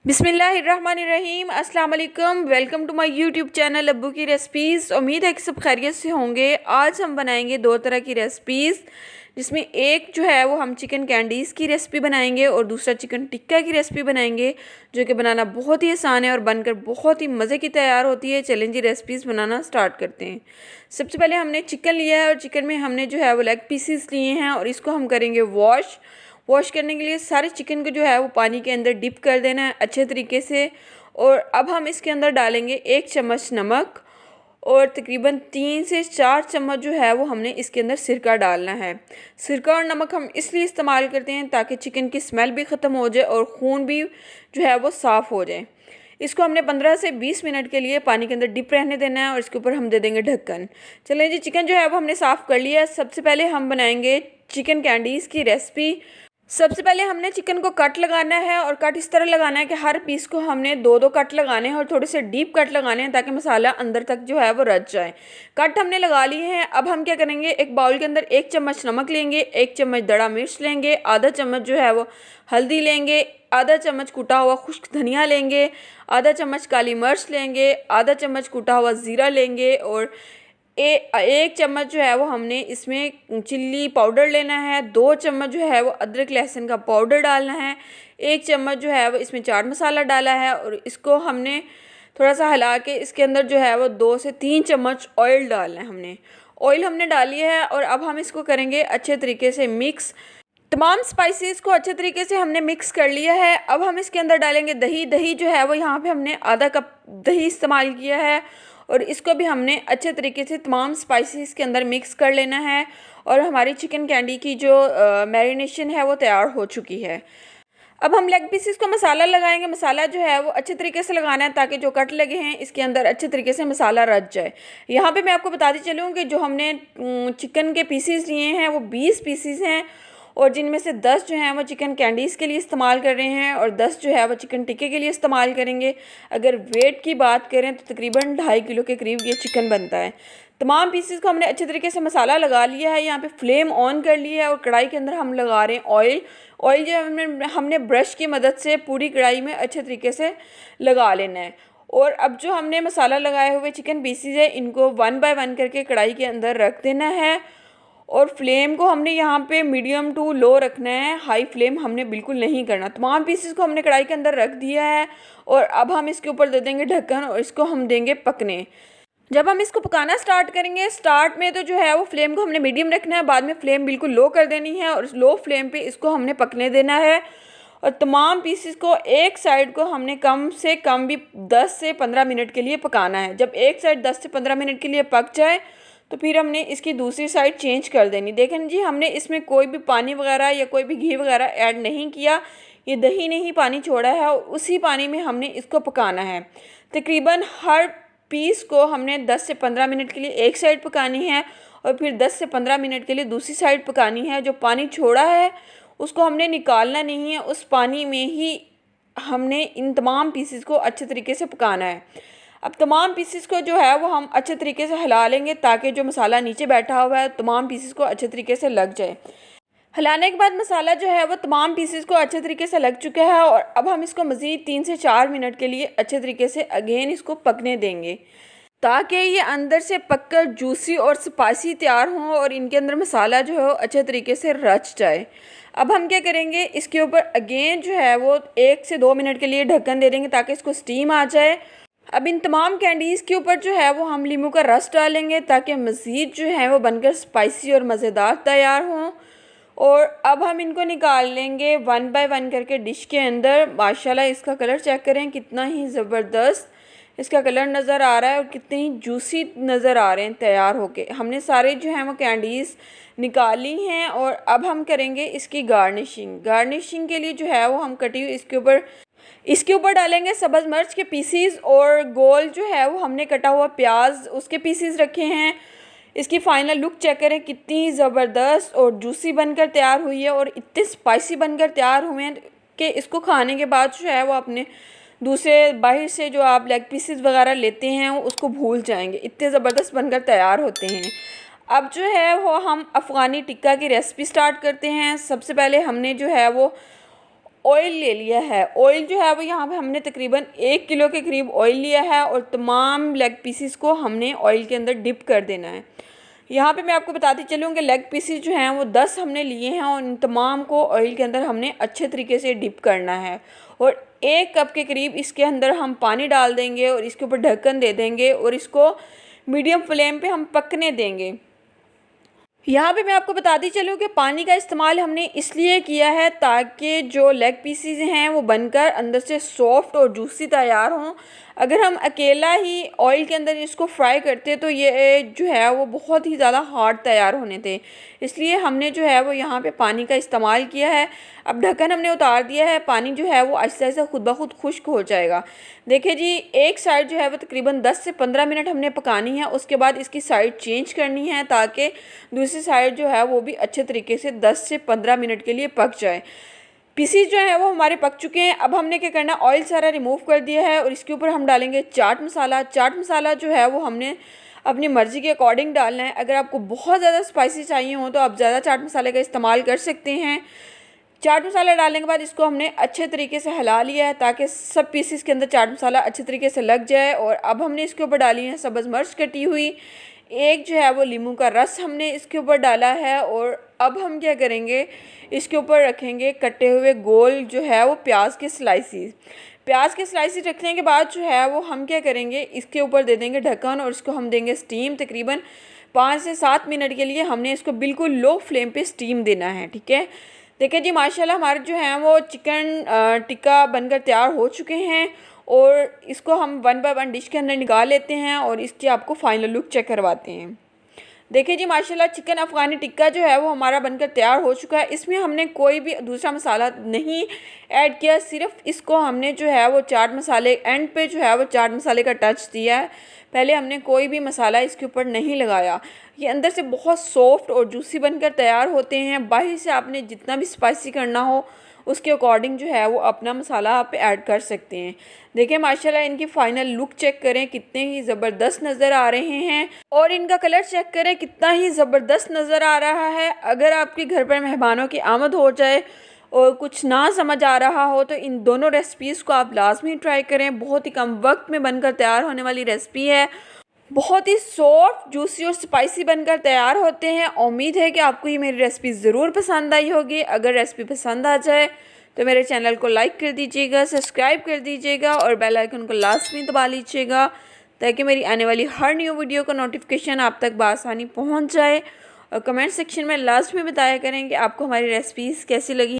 बिस्मिल्लाहिर्रहमानिर्रहीम। अस्सलाम वालेकुम। Welcome to my YouTube channel अब्बू की रेसिपीज़। उम्मीद है कि सब खैरियत से होंगे। आज हम बनाएंगे दो तरह की रेसिपीज़, जिसमें एक जो है वो हम चिकन कैंडीज़ की रेसिपी बनाएंगे और दूसरा चिकन टिक्का की रेसिपी बनाएंगे, जो कि बनाना बहुत ही आसान है और बनकर बहुत ही मज़े की तैयार होती है। चलें जी, रेसिपीज़ बनाना स्टार्ट करते हैं। सबसे पहले हमने चिकन लिया है और चिकन में हमने जो है वो लेग पीसीस लिए हैं और इसको हम करेंगे वॉश करने के लिए सारे चिकन को जो है वो पानी के अंदर डिप कर देना है अच्छे तरीके से। और अब हम इसके अंदर डालेंगे 1 चम्मच नमक और तकरीबन 3 से 4 चम्मच जो है वो हमने इसके अंदर सिरका डालना है। सिरका और नमक हम इसलिए इस्तेमाल करते हैं ताकि चिकन की स्मेल भी ख़त्म हो जाए और खून भी जो है वो साफ़ हो जाए। इसको हमने 15 से 20 मिनट के लिए पानी के अंदर डिप रहने देना है और इसके ऊपर हम दे देंगे ढक्कन। चलें जी, चिकन जो है वो हमने साफ़ कर लिया है। सबसे पहले हम बनाएंगे चिकन कैंडीज़ की रेसिपी। सबसे पहले हमने चिकन को कट लगाना है और कट इस तरह लगाना है कि हर पीस को हमने दो दो कट लगाने हैं और थोड़े से डीप कट लगाने हैं ताकि मसाला अंदर तक जो है वो रच जाए। कट हमने लगा लिए हैं। अब हम क्या करेंगे, एक बाउल के अंदर 1 चम्मच नमक लेंगे, 1 चम्मच दड़ा मिर्च लेंगे, आधा चम्मच जो है वो हल्दी लेंगे, आधा चम्मच कुटा हुआ खुश्क धनिया लेंगे, आधा चम्मच काली मिर्च लेंगे, आधा चम्मच कुटा हुआ ज़ीरा लेंगे और 1 चम्मच जो है वो हमने इसमें चिल्ली पाउडर लेना है। 2 चम्मच जो है वो अदरक लहसुन का पाउडर डालना है। 1 चम्मच जो है वो इसमें चाट मसाला डाला है और इसको हमने थोड़ा सा हिला के इसके अंदर जो है वो 2 से 3 चम्मच ऑयल डालना है। ऑयल हमने डाली है और अब हम इसको करेंगे अच्छे तरीके से मिक्स। तमाम स्पाइसेस को अच्छे तरीके से हमने मिक्स कर लिया है। अब हम इसके अंदर डालेंगे दही जो है वो यहाँ पे हमने आधा कप दही इस्तेमाल किया है और इसको भी हमने अच्छे तरीके से तमाम स्पाइसेस के अंदर मिक्स कर लेना है। और हमारी चिकन कैंडी की जो मैरिनेशन है वो तैयार हो चुकी है। अब हम लेग पीसेस को मसाला लगाएंगे। मसाला जो है वो अच्छे तरीके से लगाना है ताकि जो कट लगे हैं इसके अंदर अच्छे तरीके से मसाला रच जाए। यहाँ पे मैं आपको बताती चलूँ कि जो हमने चिकन के पीसेस लिए हैं वो 20 पीसेस हैं और जिनमें से 10 जो हैं वो चिकन कैंडीज़ के लिए इस्तेमाल कर रहे हैं और 10 जो है वो चिकन टिक्के के लिए इस्तेमाल करेंगे। अगर वेट की बात करें तो तकरीबन 2.5 किलो के करीब ये चिकन बनता है। तमाम पीसेस को हमने अच्छे तरीके से मसाला लगा लिया है। यहाँ पे फ्लेम ऑन कर लिया है और कढ़ाई के अंदर हम लगा रहे हैं ऑयल जो हमने ब्रश की मदद से पूरी कढ़ाई में अच्छे तरीके से लगा लेना है। और अब जो हमने मसाला लगाए हुए चिकन पीसेस है इनको 1 बाय 1 करके कढ़ाई के अंदर रख देना है और फ्लेम को हमने यहाँ पे मीडियम टू लो रखना है। हाई फ्लेम हमने बिल्कुल नहीं करना। तमाम पीसेस को हमने कढ़ाई के अंदर रख दिया है और अब हम इसके ऊपर दे देंगे ढक्कन और इसको हम देंगे पकने। जब हम इसको पकाना स्टार्ट करेंगे, स्टार्ट में तो जो है वो फ्लेम को हमने मीडियम रखना है, बाद में फ्लेम बिल्कुल लो कर देनी है और लो फ्लेम पे इसको हमने पकने देना है। और तमाम पीसेस को एक साइड को हमने कम से कम भी 10 से 15 मिनट के लिए पकाना है। जब एक साइड 10 से 15 मिनट के लिए पक जाए तो फिर हमने इसकी दूसरी साइड चेंज कर देनी। देखें जी, हमने इसमें कोई भी पानी वगैरह या कोई भी घी वगैरह ऐड नहीं किया। ये दही ने ही पानी छोड़ा है और उसी पानी में हमने इसको पकाना है। तकरीबन हर पीस को हमने 10 से 15 मिनट के लिए एक साइड पकानी है और फिर 10 से 15 मिनट के लिए दूसरी साइड पकानी है। जो पानी छोड़ा है उसको हमने निकालना नहीं है, उस पानी में ही हमने इन तमाम पीसेस को अच्छे तरीके से पकाना है। अब तमाम पीसेस को जो है वो हम अच्छे तरीके से हिला लेंगे ताकि जो मसाला नीचे बैठा हुआ है तमाम पीसेस को अच्छे तरीके से लग जाए। हिलाने के बाद मसाला जो है वो तमाम पीसेस को अच्छे तरीके से लग चुका है और अब हम इसको मज़ीद 3 से 4 मिनट के लिए अच्छे तरीके से अगेन इसको पकने देंगे ताकि ये अंदर से पककर जूसी और स्पाइसी तैयार हों और इनके अंदर मसाला जो है वो अच्छे तरीके से रच जाए। अब हम क्या करेंगे, इसके ऊपर अगेन जो है वो 1 से 2 मिनट के लिए ढक्कन दे देंगे ताकि इसको स्टीम आ जाए। अब इन तमाम कैंडीज़ के ऊपर जो है वो हम नींबू का रस डालेंगे ताकि मज़ीद जो है वो बनकर स्पाइसी और मज़ेदार तैयार हों। और अब हम इनको निकाल लेंगे 1 बाय 1 करके डिश के अंदर। माशाल्लाह इसका कलर चेक करें, कितना ही ज़बरदस्त इसका कलर नज़र आ रहा है और कितने ही जूसी नज़र आ रहे हैं तैयार होके। हमने सारे जो हैं वो कैंडीज़ निकाली हैं और अब हम करेंगे इसकी गार्निशिंग के लिए जो है वो हम कटी हुई इसके ऊपर डालेंगे सब्ज़ मिर्च के पीसीस और गोल जो है वो हमने कटा हुआ प्याज उसके पीसीस रखे हैं। इसकी फ़ाइनल लुक चेक करें, कितनी ज़बरदस्त और जूसी बनकर तैयार हुई है और इतने स्पाइसी बनकर तैयार हुए हैं कि इसको खाने के बाद जो है वो अपने दूसरे बाहर से जो आप लेग पीसेस वगैरह लेते हैं उसको भूल जाएंगे, इतने ज़बरदस्त बनकर तैयार होते हैं। अब जो है वो हम अफ़गानी टिक्का की रेसिपी स्टार्ट करते हैं। सबसे पहले हमने जो है वो ऑयल ले लिया है। ऑयल जो है वो यहाँ पे हमने तकरीबन 1 किलो के करीब ऑयल लिया है और तमाम लेग पीसेस को हमने ऑयल के अंदर डिप कर देना है। यहाँ पे मैं आपको बताती चलूँ कि लेग पीसेस जो हैं वो 10 हमने लिए हैं और इन तमाम को ऑयल के अंदर हमने अच्छे तरीके से डिप करना है। और 1 कप के करीब इसके अंदर हम पानी डाल देंगे और इसके ऊपर ढक्कन दे देंगे और इसको मीडियम फ्लेम पे हम पकने देंगे। यहाँ पे मैं आपको बताती चलूँ कि पानी का इस्तेमाल हमने इसलिए किया है ताकि जो लेग पीसेस हैं वो बनकर अंदर से सॉफ्ट और जूसी तैयार हों। अगर हम अकेला ही ऑयल के अंदर इसको फ्राई करते तो ये जो है वो बहुत ही ज़्यादा हार्ड तैयार होने थे, इसलिए हमने जो है वो यहाँ पे पानी का इस्तेमाल किया है। अब ढक्कन हमने उतार दिया है, पानी जो है वो आहिस्ता आहिस्ता खुद ब खुद खुश्क हो जाएगा। देखिए जी, एक साइड जो है वो तकरीबन 10 से 15 मिनट हमने पकानी है, उसके बाद इसकी साइड चेंज करनी है ताकि दूसरी साइड जो है वो भी अच्छे तरीके से 10 से 15 मिनट के लिए पक जाए। पीसीज जो है वो हमारे पक चुके हैं। अब हमने क्या करना, ऑयल सारा रिमूव कर दिया है और इसके ऊपर हम डालेंगे चाट मसाला। चाट मसाला जो है वो हमने अपनी मर्ज़ी के अकॉर्डिंग डालना है। अगर आपको बहुत ज़्यादा स्पाइसी चाहिए हो तो आप ज़्यादा चाट मसाले का इस्तेमाल कर सकते हैं। चाट मसाला डालने के बाद इसको हमने अच्छे तरीके से हिला लिया है ताकि सब पीसेस के अंदर चाट मसाला अच्छे तरीके से लग जाए। और अब हमने इसके ऊपर डाली है सब्ज़ मिर्च कटी हुई, एक जो है वो नींबू का रस हमने इसके ऊपर डाला है। और अब हम क्या करेंगे, इसके ऊपर रखेंगे कटे हुए गोल जो है वो प्याज के स्लाइसिस। प्याज के स्लाइसिस रखने के बाद जो है वो हम क्या करेंगे, इसके ऊपर दे देंगे ढक्कन और इसको हम देंगे स्टीम। तकरीबन 5 से 7 मिनट के लिए हमने इसको बिल्कुल लो फ्लेम पे स्टीम देना है, ठीक है। देखिए जी, माशाल्लाह हमारे जो हैं वो चिकन टिक्का बनकर तैयार हो चुके हैं और इसको हम 1 बाय 1 डिश के अंदर निकाल लेते हैं और इसकी आपको फाइनल लुक चेक करवाते हैं। देखिए जी, माशाल्लाह चिकन अफ़गानी टिक्का जो है वो हमारा बनकर तैयार हो चुका है। इसमें हमने कोई भी दूसरा मसाला नहीं ऐड किया, सिर्फ इसको हमने जो है वो चाट मसाले एंड पे जो है वो चाट मसाले का टच दिया है। पहले हमने कोई भी मसाला इसके ऊपर नहीं लगाया। ये अंदर से बहुत सॉफ्ट और जूसी बनकर तैयार होते हैं। बाहर से आपने जितना भी स्पाइसी करना हो उसके अकॉर्डिंग जो है वो अपना मसाला आप ऐड कर सकते हैं। देखिए माशाल्लाह इनकी फ़ाइनल लुक चेक करें, कितने ही ज़बरदस्त नज़र आ रहे हैं और इनका कलर चेक करें कितना ही ज़बरदस्त नज़र आ रहा है। अगर आपके घर पर मेहमानों की आमद हो जाए और कुछ ना समझ आ रहा हो तो इन दोनों रेसिपीज़ को आप लाजमी ट्राई करें। बहुत ही कम वक्त में बनकर तैयार होने वाली रेसिपी है, बहुत ही सॉफ्ट जूसी और स्पाइसी बनकर तैयार होते हैं। उम्मीद है कि आपको ये मेरी रेसिपी ज़रूर पसंद आई होगी। अगर रेसिपी पसंद आ जाए तो मेरे चैनल को लाइक कर दीजिएगा, सब्सक्राइब कर दीजिएगा और बेल आइकन को लाजमी दबा लीजिएगा ताकि मेरी आने वाली हर न्यू वीडियो का नोटिफिकेशन आप तक बआसानी पहुंच जाए। और कमेंट सेक्शन में लाजमी बताया करें कि आपको हमारी रेसिपीज़ कैसी लगी।